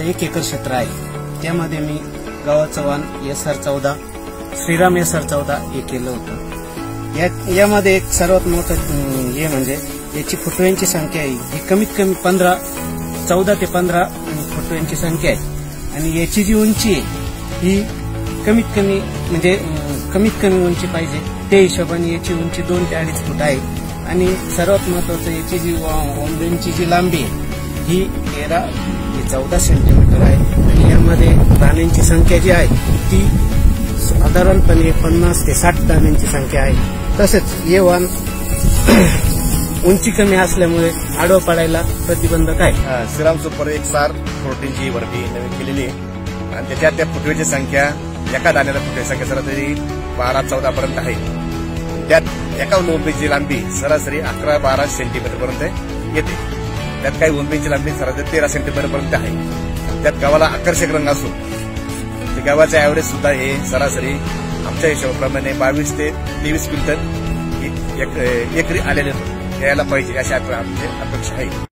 1 acre क्षेत्र आहे. त्यामध्ये मी गव्हाचं वाण SR14 श्रीराम SR14 हे केलं होतं. यामध्ये एक सर्वात मोठं हे म्हणजे याची फुटव्यांची संख्या आहे ही कमीत कमी 14 ते 15 फुटव्यांची संख्या आहे. आणि याची जी उंची आहे ही कमीत कमी म्हणजे कमीत कमी उंची पाहिजे त्या हिशोबाने याची उंची 2 ते 2.5 फूट आहे. आणि सर्वात महत्वाचं याची जी ओंबींची जी लांबी आहे ही 13 ते 14 सेंटीमीटर आहे. आणि यामध्ये दाण्यांची संख्या जी आहे ती साधारणपणे 50 ते 60 दाण्यांची संख्या आहे. तसेच हे वाण उंची कमी असल्यामुळे आडवा पडायला प्रतिबंधक आहे. श्रीराम सुपर XR प्रोटीनची बर्फी नवीन केलेली आहे आणि त्याच्यात त्या फुटव्याची संख्या एका दाण्याला फुटव्याची संख्या सरासरी 12-14 पर्यंत आहे. त्यात एका ओंबीची लांबी सरासरी 11-12 सेंटीमीटर पर्यंत येते. त्यात काही ओंबीची लांबी सरासरी 13 सेंटीमीटर पर्यंत आहे. त्यात गव्हाला आकर्षक रंग असून ते गव्हाचं ऍव्हरेज सुद्धा हे सरासरी आमच्या हिशोबाप्रमाणे 22 ते 23 क्विंटल एकरी आलेले यायला पाहिजे अशी आमची अपेक्षा आहे.